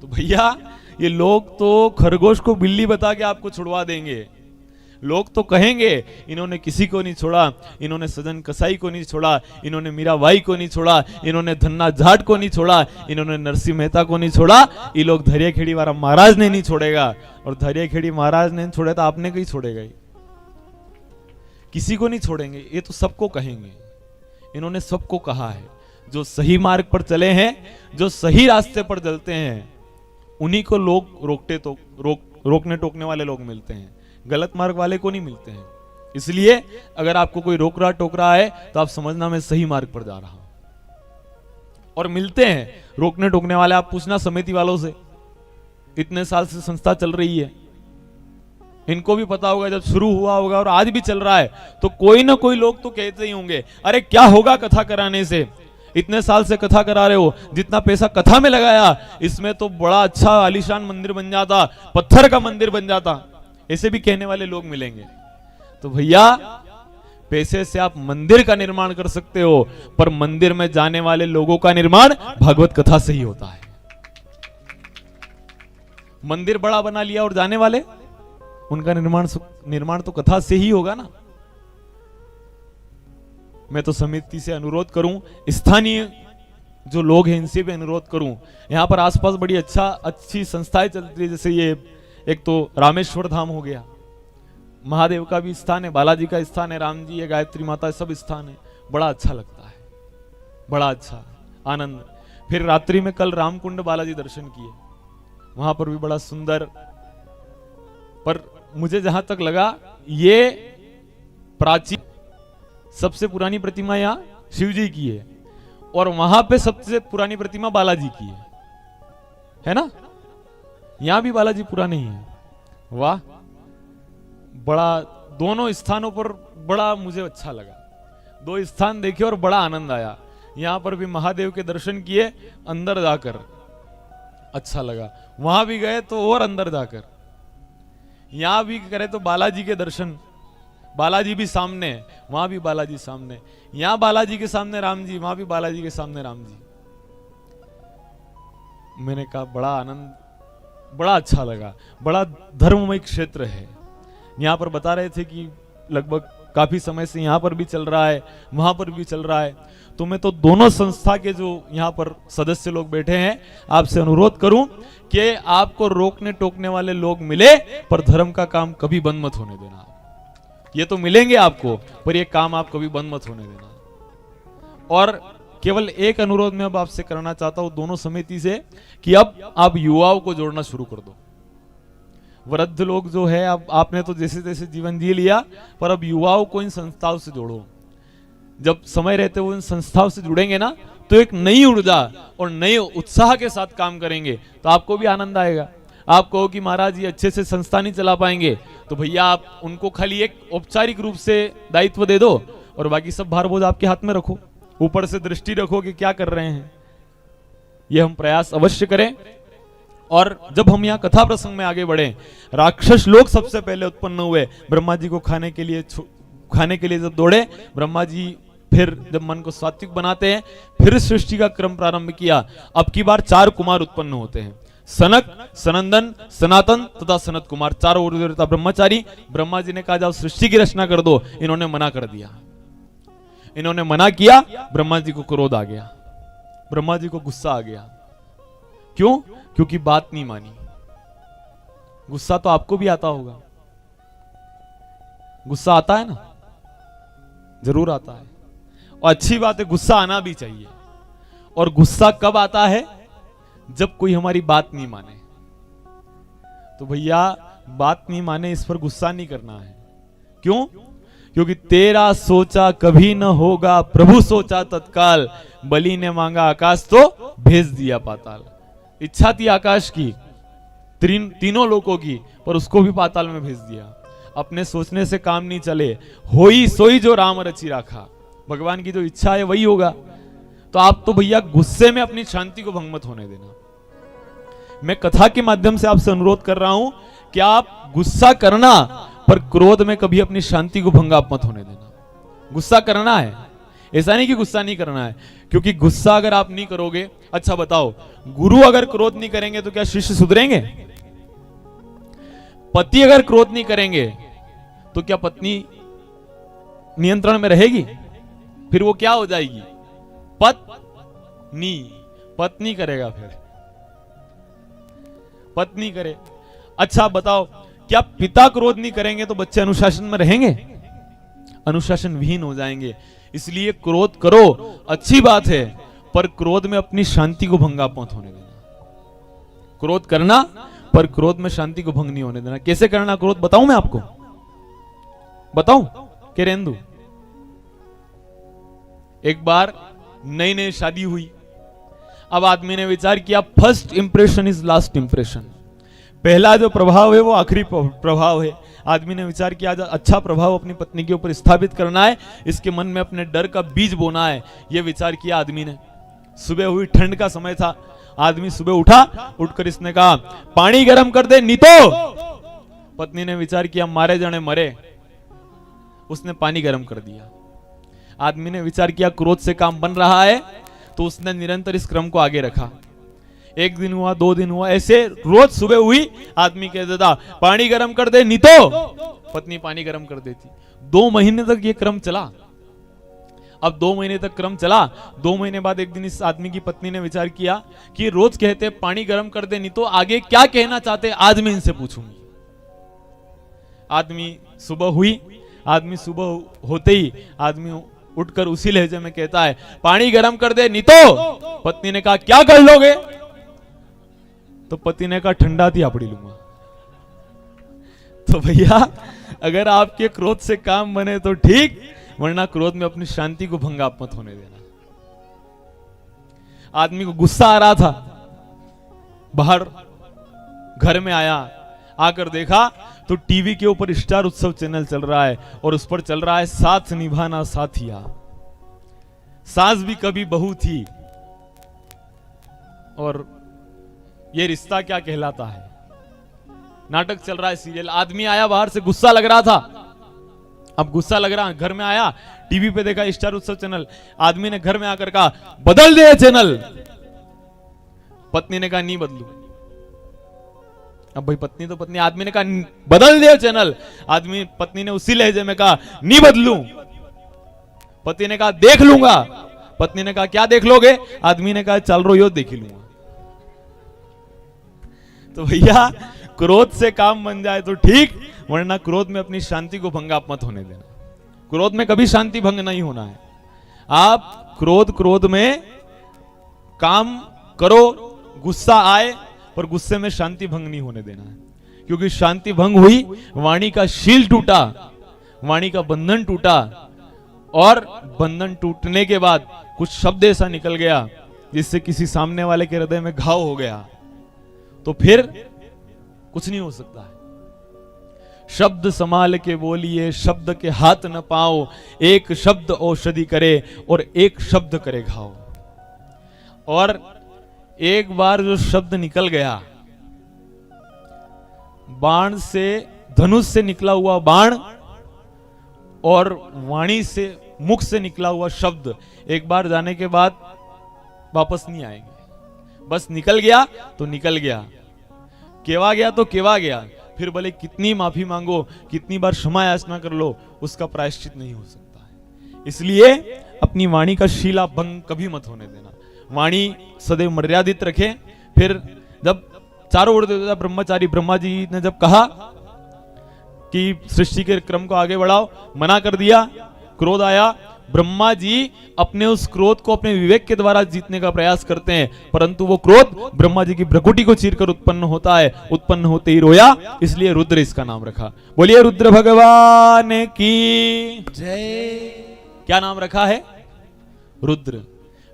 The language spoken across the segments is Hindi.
तो भैया ये लोग तो खरगोश को बिल्ली बता के आपको छुड़वा देंगे। लोग तो कहेंगे इन्होंने किसी को नहीं छोड़ा, इन्होंने सजन कसाई को नहीं छोड़ा, इन्होंने मीराबाई को नहीं छोड़ा, इन्होंने धन्ना जाट को नहीं छोड़ा, इन्होंने नरसिंह मेहता को नहीं छोड़ा, ये लोग धैर्यखेड़ी वाला महाराज ने नहीं छोड़ेगा। और धैर्यखेड़ी महाराज ने छोड़े तो आपने कहीं छोड़ेगा ही, किसी को नहीं छोड़ेंगे। ये तो सबको कहेंगे, इन्होंने सबको कहा है। जो सही मार्ग पर चले हैं, जो सही रास्ते पर चलते हैं, उन्हीं को लोग रोकने टोकने वाले लोग मिलते हैं, गलत मार्ग वाले को नहीं मिलते हैं। इसलिए अगर आपको कोई रोक रहा टोक रहा है तो आप समझना मैं सही मार्ग पर जा रहा हूं। और मिलते हैं रोकने टोकने वाले, आप पूछना समिति वालों से, इतने साल से संस्था चल रही है, इनको भी पता होगा जब शुरू हुआ होगा और आज भी चल रहा है तो कोई ना कोई लोग तो कहते ही होंगे अरे क्या होगा कथा कराने से, इतने साल से कथा करा रहे हो, जितना पैसा कथा में लगाया इसमें तो बड़ा अच्छा आलीशान मंदिर बन जाता, पत्थर का मंदिर बन जाता। ऐसे भी कहने वाले लोग मिलेंगे। तो भैया पैसे से आप मंदिर का निर्माण कर सकते हो, पर मंदिर में जाने वाले लोगों का निर्माण भागवत कथा से ही होता है। मंदिर बड़ा बना लिया और जाने वाले, उनका निर्माण तो कथा से ही होगा ना। मैं तो समिति से अनुरोध करूं, स्थानीय जो लोग हैं इनसे भी अनुरोध करूं, यहां पर आसपास बड़ी अच्छी संस्थाएं चलती है। जैसे ये एक तो रामेश्वर धाम हो गया, महादेव का भी स्थान है, बालाजी का स्थान है, राम जी है, गायत्री माता है, सब स्थान है। बड़ा अच्छा लगता है, बड़ा अच्छा आनंद। फिर रात्रि में कल रामकुंड बालाजी दर्शन किए, वहां पर भी बड़ा सुंदर। पर मुझे जहां तक लगा ये प्राचीन सबसे पुरानी प्रतिमा यहाँ शिव जी की है और वहां पे सबसे पुरानी प्रतिमा बालाजी की है ना। यहां भी बालाजी पुराने ही है। वाह, बड़ा दोनों स्थानों पर बड़ा मुझे अच्छा लगा। दो स्थान देखे और बड़ा आनंद आया। यहां पर भी महादेव के दर्शन किए अंदर जाकर, अच्छा लगा। वहां भी गए तो और अंदर जाकर, यहां भी करे तो बालाजी के दर्शन, बालाजी भी सामने, वहां भी बालाजी सामने, यहां बालाजी के सामने राम जी, वहां भी बालाजी के सामने राम जी। मैंने कहा बड़ा आनंद, बड़ा अच्छा लगा। बड़ा धर्ममय क्षेत्र है। यहां पर बता रहे थे कि लगभग काफी समय से यहां पर भी चल रहा है, वहां पर भी चल रहा है। तो मैं तो दोनों संस्था के जो यहां पर सदस्य लोग बैठे हैं, आपसे अनुरोध करूं कि आपको रोकने टोकने वाले लोग मिले पर धर्म का काम कभी बंद मत होने देना। ये तो मिलेंगे आपको, पर ये काम आप कभी बंद मत होने देना। और केवल एक अनुरोध मैं अब आपसे करना चाहता हूं दोनों समिति से कि अब आप युवाओं को जोड़ना शुरू कर दो। वृद्ध लोग जो है, अब आपने तो जैसे जैसे जीवन जी लिया, पर अब युवाओं को इन संस्थाओं से जोड़ो। जब समय रहते हुए इन संस्थाओं से जुड़ेंगे ना, तो एक नई ऊर्जा और नए उत्साह के साथ काम करेंगे, तो आपको भी आनंद आएगा। आप कहो कि महाराज ये अच्छे से संस्था नहीं चला पाएंगे, तो भैया आप उनको खाली एक औपचारिक रूप से दायित्व दे दो और बाकी सब भार बोझ आपके हाथ में रखो, ऊपर से दृष्टि रखो कि क्या कर रहे हैं। ये हम प्रयास अवश्य करें। और जब हम यहाँ कथा प्रसंग में आगे बढ़े, राक्षस लोग सबसे पहले उत्पन्न हुए, ब्रह्मा जी को खाने के लिए जब दौड़े, ब्रह्मा जी फिर जब मन को सात्विक बनाते हैं, फिर सृष्टि का क्रम प्रारंभ किया। अब की बार 4 कुमार उत्पन्न होते हैं, सनक, सनंदन, सनातन तथा सनत कुमार, चारों ऊर्जा देवता ब्रह्मचारी। ब्रह्मा जी ने कहा जाओ सृष्टि की रचना कर दो, इन्होंने मना कर दिया। इन्होंने मना किया, ब्रह्मा जी को क्रोध आ गया, ब्रह्मा जी को गुस्सा आ गया। क्यों? क्योंकि बात नहीं मानी। गुस्सा तो आपको भी आता होगा, गुस्सा आता है ना, जरूर आता है। और अच्छी बात है, गुस्सा आना भी चाहिए। और गुस्सा कब आता है? जब कोई हमारी बात नहीं माने। तो भैया बात नहीं माने, इस पर गुस्सा नहीं करना है। क्यों? क्योंकि तेरा सोचा कभी न होगा, प्रभु सोचा तत्काल, बलि ने मांगा आकाश तो भेज दिया पाताल। इच्छा थी आकाश की, तीनों लोगों की, पर उसको भी पाताल में भेज दिया। अपने सोचने से काम नहीं चले, होई सोई जो राम रची राखा। भगवान की जो इच्छा है वही होगा। तो आप तो भैया गुस्से में अपनी शांति को भंग मत होने देना। मैं कथा के माध्यम से आपसे अनुरोध कर रहा हूं कि आप गुस्सा करना, पर क्रोध में कभी अपनी शांति को भंग आप मत होने देना। गुस्सा करना है, ऐसा नहीं कि गुस्सा नहीं करना है, क्योंकि गुस्सा अगर आप नहीं करोगे, अच्छा बताओ, गुरु अगर क्रोध नहीं करेंगे तो क्या शिष्य सुधरेंगे? पति अगर क्रोध नहीं करेंगे तो क्या पत्नी नियंत्रण में रहेगी? फिर वो क्या हो जाएगी? पत्नी करेगा, फिर पत्नी करे। अच्छा बताओ, क्या पिता क्रोध नहीं करेंगे तो बच्चे अनुशासन में रहेंगे? अनुशासन विहीन हो जाएंगे। इसलिए क्रोध करो, अच्छी बात है, पर क्रोध में अपनी शांति को भंग मत होने देना। क्रोध करना, पर क्रोध में शांति को भंग नहीं होने देना। कैसे करना क्रोध बताऊं मैं आपको? बताऊं के रेंदु? एक बार नई नई शादी हुई, अब आदमी ने विचार किया first impression is last impression, पहला जो प्रभाव है वो आखिरी प्रभाव है। आदमी ने विचार किया अच्छा प्रभाव अपनी पत्नी के ऊपर स्थापित करना है, इसके मन में अपने डर का बीज बोना है। यह विचार किया आदमी ने। सुबह हुई, ठंड का समय था, आदमी सुबह उठा, उठकर इसने कहा पानी गर्म कर दे नीतो। पत्नी ने विचार किया मारे जाने मरे, उसने पानी गर्म कर दिया। आदमी ने विचार किया क्रोध से काम बन रहा है, तो उसने निरंतर इस क्रम को आगे रखा। एक दिन हुआ, 2 दिन हुआ, ऐसे रोज सुबह हुई, आदमी कह देता पानी गर्म कर दे नीतो, पत्नी पानी गर्म कर देती। 2 महीने तक ये क्रम चला। अब 2 महीने तक क्रम चला। 2 महीने बाद एक दिन इस आदमी की पत्नी ने विचार किया कि रोज कहते पानी गर्म कर दे नीतो, आगे क्या कहना चाहते आज मैं इनसे पूछूंगी। आदमी सुबह हुई, आदमी सुबह होते ही आदमी उठकर उसी लहजे में कहता है पानी गर्म कर दे नीतो। पत्नी ने कहा क्या कर लोगे? तो पति ने कहा ठंडा थी आपड़ी लूंगा। तो भैया अगर आपके क्रोध से काम बने तो ठीक, वरना क्रोध में अपनी शांति को भंग आप मत होने देना। आदमी को गुस्सा आ रहा था, बाहर घर में आया, आकर देखा तो टीवी के ऊपर स्टार उत्सव चैनल चल रहा है और उस पर चल रहा है साथ निभाना साथिया, सास भी कभी बहू थी, और ये रिश्ता क्या कहलाता है। नाटक चल रहा है, सीरियल। आदमी आया बाहर से, गुस्सा लग रहा था। अब गुस्सा लग रहा, घर में आया, टीवी पे देखा स्टार उत्सव चैनल। आदमी ने घर में आकर कहा बदल दे चैनल। पत्नी ने कहा नहीं बदलू। अब भाई पत्नी तो पत्नी, आदमी ने कहा बदल दे चैनल। आदमी पत्नी ने उसी लहजे में कहा नहीं बदलू। पति ने कहा देख लूंगा। पत्नी ने कहा क्या देख लोगे? आदमी ने कहा चल रो यो देख ही लूंगा। तो भैया क्रोध से काम बन जाए तो ठीक, वरना क्रोध में अपनी शांति को भंग आप मत होने देना। क्रोध में कभी शांति भंग नहीं होना है। आप क्रोध में काम करो, गुस्सा आए, पर गुस्से में शांति भंग नहीं होने देना है। क्योंकि शांति भंग हुई, वाणी का शील टूटा, वाणी का बंधन टूटा, और बंधन टूटने के बाद कुछ शब्द ऐसा निकल गया जिससे किसी सामने वाले के हृदय में घाव हो गया, तो फिर कुछ नहीं हो सकता है। शब्द संभाल के बोलिए, शब्द के हाथ न पाओ, एक शब्द औषधि करे और एक शब्द करे घाव। और एक बार जो शब्द निकल गया, बाण से, धनुष से निकला हुआ बाण और वाणी से, मुख से निकला हुआ शब्द, एक बार जाने के बाद वापस नहीं आएंगे। बस निकल गया तो निकल गया, केवा गया तो केवा गया। फिर भले कितनी माफी मांगो, कितनी बार क्षमा याचना कर लो, उसका प्रायश्चित नहीं हो सकता है। इसलिए अपनी वाणी का शीला भंग कभी मत होने देना। वाणी सदैव मर्यादित रखें। फिर जब चारों ओर देवता ब्रह्मचारी ब्रह्मा जी ने जब कहा कि सृष्टि के क्रम को आगे बढ़ाओ, मना कर दिया, क्रोध आया, ब्रह्मा जी अपने उस क्रोध को अपने विवेक के द्वारा जीतने का प्रयास करते हैं, परंतु वो क्रोध ब्रह्मा जी की भ्रकुटी को चीरकर उत्पन्न होता है। उत्पन्न होते ही रोया, इसलिए रुद्र इसका नाम रखा। बोलिए रुद्र भगवान की जय। क्या नाम रखा है? रुद्र।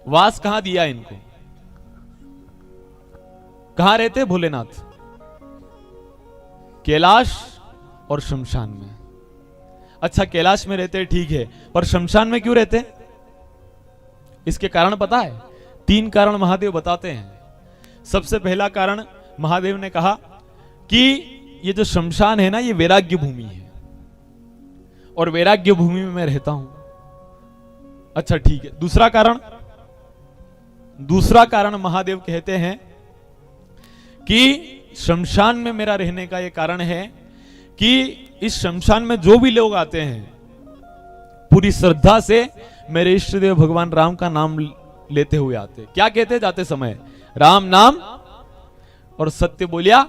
वास कहां दिया इनको? कहां रहते भोलेनाथ? कैलाश और शमशान में। अच्छा कैलाश में रहते ठीक है, पर शमशान में क्यों रहते? इसके कारण पता है? 3 कारण महादेव बताते हैं। सबसे पहला कारण महादेव ने कहा कि ये जो शमशान है ना, ये वैराग्य भूमि है, और वैराग्य भूमि में मैं रहता हूं। अच्छा ठीक है, दूसरा कारण महादेव कहते हैं कि शमशान में मेरा रहने का यह कारण है कि इस शमशान में जो भी लोग आते हैं पूरी श्रद्धा से मेरे इष्ट देव भगवान राम का नाम लेते हुए आते। क्या कहते जाते समय? राम नाम और सत्य बोलिया,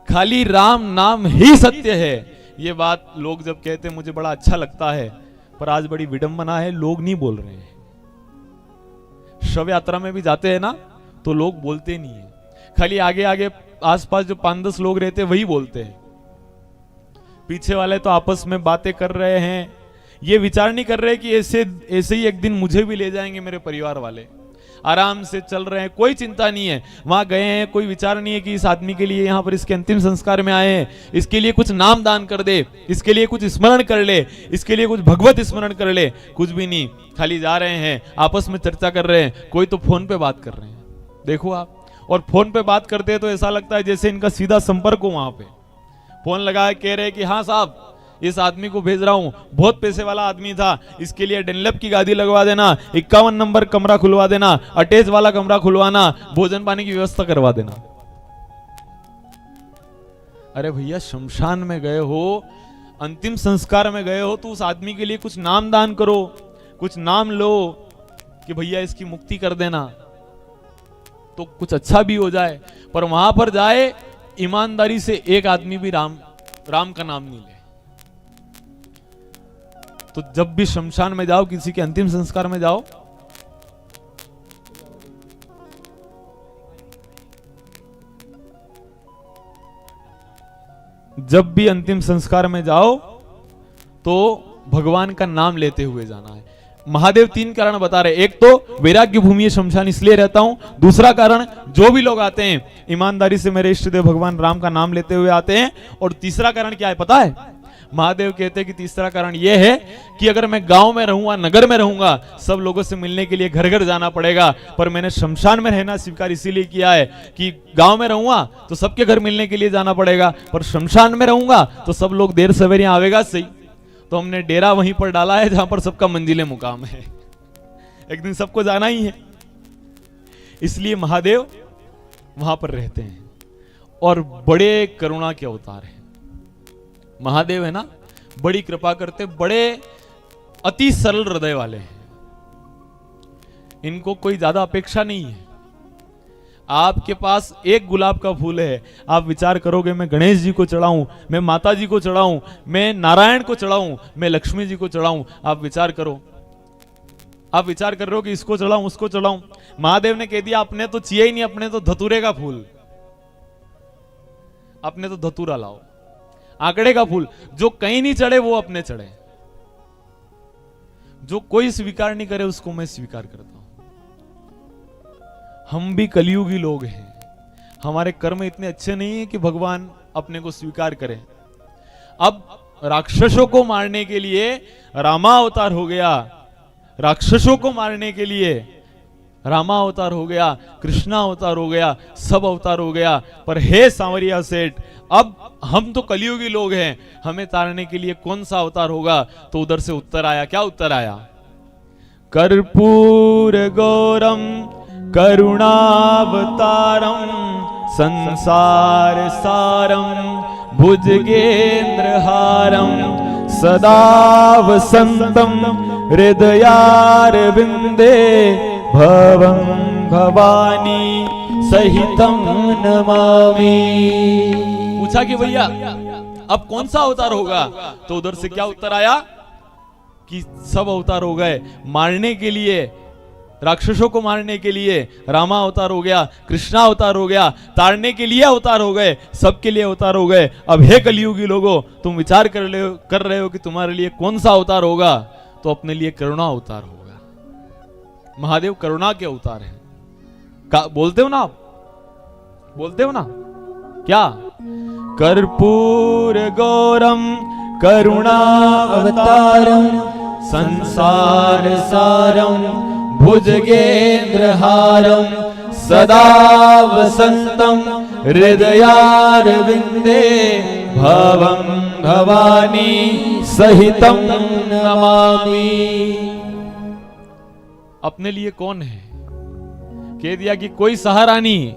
खाली राम नाम ही सत्य है। ये बात लोग जब कहते मुझे बड़ा अच्छा लगता है, पर आज बड़ी विडंबना है, लोग नहीं बोल रहे हैं। शव यात्रा में भी जाते हैं ना तो लोग बोलते नहीं है, खाली आगे आगे आसपास जो 5-10 लोग रहते हैं वही बोलते हैं। पीछे वाले तो आपस में बातें कर रहे हैं, ये विचार नहीं कर रहे कि ऐसे ही एक दिन मुझे भी ले जाएंगे मेरे परिवार वाले। आराम से चल रहे हैं, कोई चिंता नहीं है। वहां गए हैं, कोई विचार नहीं है कि इस आदमी के लिए यहाँ पर इसके अंतिम संस्कार में आए हैं, इसके लिए कुछ नाम दान कर दे, इसके लिए कुछ स्मरण कर ले, इसके लिए कुछ भगवत स्मरण कर ले, कुछ भी नहीं। खाली जा रहे हैं, आपस में चर्चा कर रहे हैं, कोई तो फोन पे बात कर रहे हैं। देखो आप, और फोन पे बात करते हैं तो ऐसा लगता है जैसे इनका सीधा संपर्क हो। वहां पे फोन लगा कह रहे कि हाँ साहब इस आदमी को भेज रहा हूं, बहुत पैसे वाला आदमी था, इसके लिए डनलप की गादी लगवा देना, 51 नंबर कमरा खुलवा देना, अटैच वाला कमरा खुलवाना, भोजन पानी की व्यवस्था करवा देना। अरे भैया शमशान में गए हो, अंतिम संस्कार में गए हो, तो उस आदमी के लिए कुछ नाम दान करो, कुछ नाम लो कि भैया इसकी मुक्ति कर देना, तो कुछ अच्छा भी हो जाए। पर वहां पर जाए ईमानदारी से एक आदमी भी राम का नाम नहीं ले। तो जब भी शमशान में जाओ, किसी के अंतिम संस्कार में जाओ, जब भी अंतिम संस्कार में जाओ तो भगवान का नाम लेते हुए जाना है। महादेव 3 कारण बता रहे। एक तो वैराग्य भूमि शमशान इसलिए रहता हूं, दूसरा कारण जो भी लोग आते हैं ईमानदारी से मेरे इष्ट देव भगवान राम का नाम लेते हुए आते हैं, और तीसरा कारण क्या है पता है? महादेव कहते हैं कि तीसरा कारण यह है कि अगर मैं गांव में रहूंगा, नगर में रहूंगा, सब लोगों से मिलने के लिए घर घर जाना पड़ेगा, पर मैंने शमशान में रहना स्वीकार इसीलिए किया है कि गांव में रहूंगा तो सबके घर मिलने के लिए जाना पड़ेगा, पर शमशान में रहूंगा तो सब लोग देर सवेरे आवेगा सही। तो हमने डेरा वहीं पर डाला है जहां पर सबका मंजिले मुकाम है, एक दिन सबको जाना ही है, इसलिए महादेव वहां पर रहते हैं। और बड़े करुणा के अवतार हैं महादेव, है ना, बड़ी कृपा करते, बड़े अति सरल हृदय वाले हैं। इनको कोई ज्यादा अपेक्षा नहीं है। आपके पास एक गुलाब का फूल है, आप विचार करोगे मैं गणेश जी को चढ़ाऊं, मैं माता जी को चढ़ाऊं, मैं नारायण को चढ़ाऊं, मैं लक्ष्मी जी को चढ़ाऊं, आप विचार करो। आप विचार कर रहे हो कि इसको चढ़ाऊं उसको चढ़ाऊं। महादेव ने कह दिया अपने तो चाहिए ही नहीं, अपने तो धतूरे का फूल, अपने तो धतूरा लाओ, आंकड़े का फूल, जो कहीं नहीं चढ़े वो अपने चढ़े, जो कोई स्वीकार नहीं करे उसको मैं स्वीकार करता हूं। हम भी कलियुगी लोग हैं, हमारे कर्म इतने अच्छे नहीं है कि भगवान अपने को स्वीकार करें। अब राक्षसों को मारने के लिए रामा अवतार हो गया, राक्षसों को मारने के लिए रामा अवतार हो गया, कृष्णा अवतार हो गया, सब अवतार हो गया, पर हे सांवरिया सेठ, अब हम तो कलियुगी लोग हैं, हमें तारने के लिए कौन सा अवतार होगा? तो उधर से उत्तर आया। क्या उत्तर आया? कर्पूर गौरम करुणावतारम संसार सारम भुजगेंद्रहारम सदा वसंतम हृदयारविंदे भवं भवानी सहितं नमामि। पूछा कि भैया अब कौन सा अवतार होगा? तो उधर से क्या उत्तर आया कि सब अवतार हो गए। मारने के लिए, राक्षसों को मारने के लिए रामा अवतार हो गया, कृष्णा अवतार हो गया, तारने के लिए अवतार हो गए, सबके लिए अवतार हो गए। अब हे कलियुगी लोगों, तुम विचार कर रहे हो कि तुम्हारे लिए कौन सा अवतार होगा? तो अपने लिए करुणा अवतार होगा। महादेव करुणा के अवतार हैं। बोलते हो ना आप, बोलते हो ना क्या? कर्पूर गौरम करुणावतारम संसार सारम भुजगेंद्रहारम सदा वसंतम हृदयारविंदे भवं भवानी सहितं नमामि। अपने लिए कौन है? कह दिया कि कोई सहारा नहीं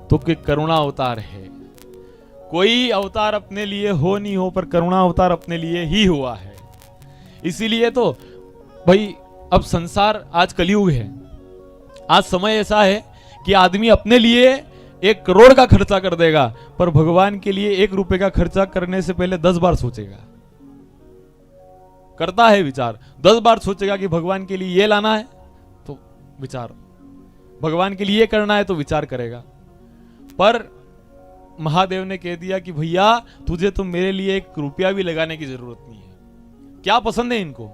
तो कि करुणा अवतार है। कोई अवतार अपने लिए हो नहीं हो, पर करुणा अवतार अपने लिए ही हुआ है। इसीलिए तो भाई अब संसार, आज कलयुग है, आज समय ऐसा है कि आदमी अपने लिए 1 करोड़ का खर्चा कर देगा, पर भगवान के लिए 1 रुपए का खर्चा करने से पहले 10 बार सोचेगा। करता है विचार, 10 बार सोचेगा कि भगवान के लिए ये लाना है तो विचार, भगवान के लिए करना है तो विचार करेगा। पर महादेव ने कह दिया कि भैया तुझे तो मेरे लिए 1 रुपया भी लगाने की जरूरत नहीं है। क्या पसंद है इनको?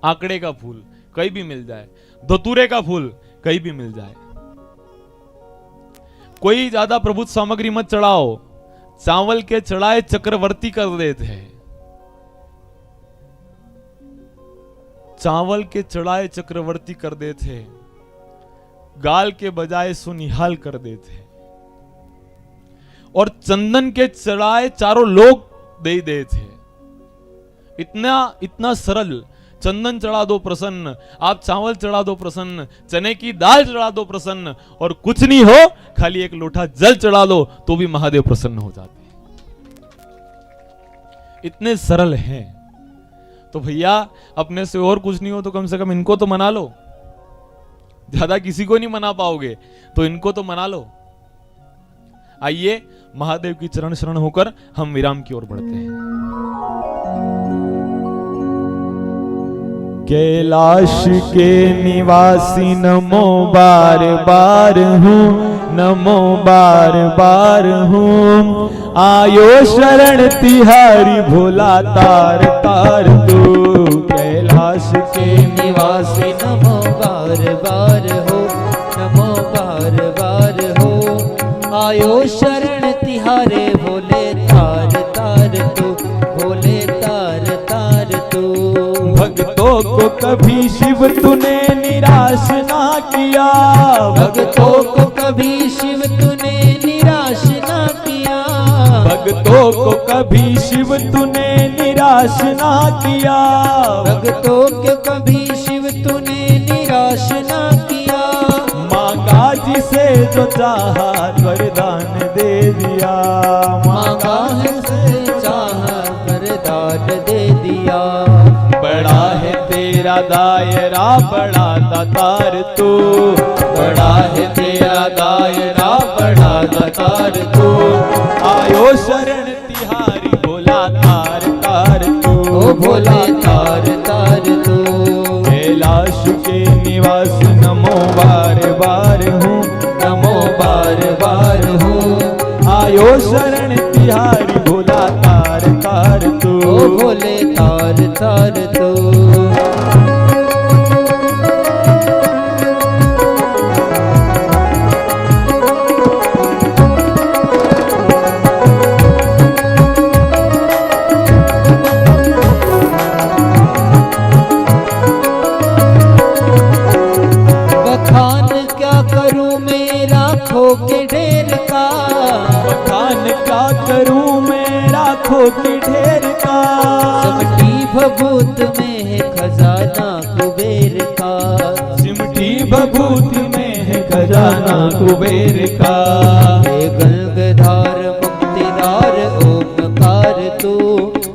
आंकड़े का फूल कहीं भी मिल जाए, धतूरे का फूल कहीं भी मिल जाए। कोई ज्यादा प्रभुत सामग्री मत चढ़ाओ, चावल के चढ़ाए चक्रवर्ती कर देते हैं। चावल के चढ़ाए चक्रवर्ती कर देते, गाल के बजाय सुनिहाल कर देते, और चंदन के चढ़ाए चारों लोग दे देते। इतना सरल। चंदन चढ़ा दो प्रसन्न, आप चावल चढ़ा दो प्रसन्न, चने की दाल चढ़ा दो प्रसन्न, और कुछ नहीं हो खाली 1 लोटा जल चढ़ा दो तो भी महादेव प्रसन्न हो जाते हैं। इतने सरल हैं। तो भैया अपने से और कुछ नहीं हो तो कम से कम इनको तो मना लो। ज्यादा किसी को नहीं मना पाओगे तो इनको तो मना लो। आइए महादेव की चरण शरण होकर हम विराम की ओर बढ़ते हैं। कैलाश के निवासी नमो बार बार हूँ, नमो बार बार हूँ। आयो शरण तिहारी भोला तार तार दो। कैलाश के निवासी नमो बार बार हो, नमो बार बार हो। आयो शरण तिहारे भोले तार तार तू, भोले तार तार तू। भक्तों को कभी शिव तूने निराश ना किया, भक्तों को कभी शिव तूने निराश ना किया। भक्तों को कभी शिव तूने निराश ना किया। भक्तों को कभी शिव तूने निराश ना किया। मांगा जिसे जो चाहा वरदान दे दिया। मांगा से चाहा वरदान दे दिया। बड़ा है तेरा दायरा बड़ा दातार तू, बड़ा है तेरा दायरा बड़ा दातार तू। आयो शरण तिहारी भोला तार तार तू, ओ भोला तार तार तू। कैलाश के निवास नमो बार बार हूँ, नमो बार बार हूँ। आयो शरण तिहारी भोला तार तार तू, ओ भोले तार तार तू। के ढेर का, बखान क्या करूं मैं राखों के ढेर का। सिमटी भभूत में है खजाना कुबेर का, सिमटी भभूत में है खजाना कुबेर का। हे गंगधार मुक्तिदार ओमकार तू,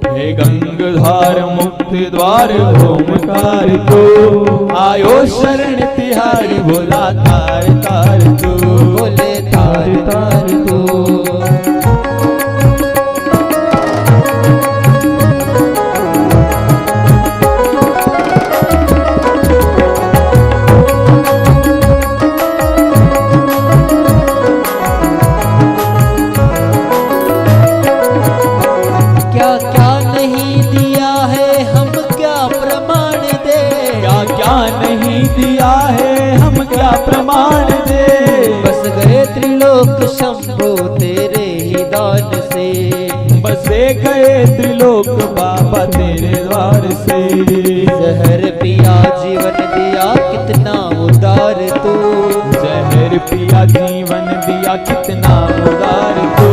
हे गंगधार मुक्ति द्वार ओमकार तू। आयो शरण तिहारी भोला तार तार तू, भोले तार तार तू। क्या क्या नहीं दिया है हम क्या प्रमाण दे, क्या क्या नहीं दिया है हम क्या प्रमाण दे। बस गए त्रिलोक शंभो तेरे ही दान से, बसे गए त्रिलोक बाबा तेरे द्वार से। जहर पिया जीवन दिया कितना उदार तू, जहर पिया जीवन दिया कितना उदार तू।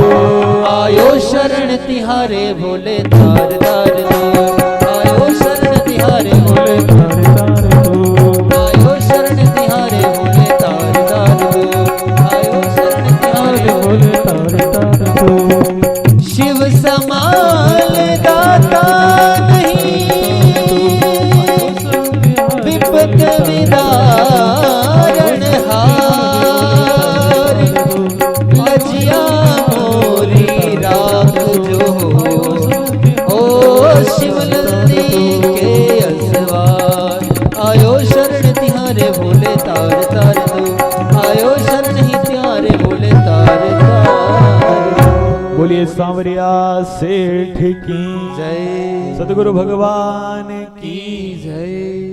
आयो शरण तिहारे भोले तार तार तू, आयो शरण तिहारे भोले तार तार तू। आयो जगत विदारण हार लजिया मोरी राख जो ओ शिवनंदी के असवार आयो शरण तिहारे भोले तार तार दो आयो शरण ही तिहारे भोले तार तार बोलिए सांवरिया सेठ की जय सतगुरु भगवान की जय।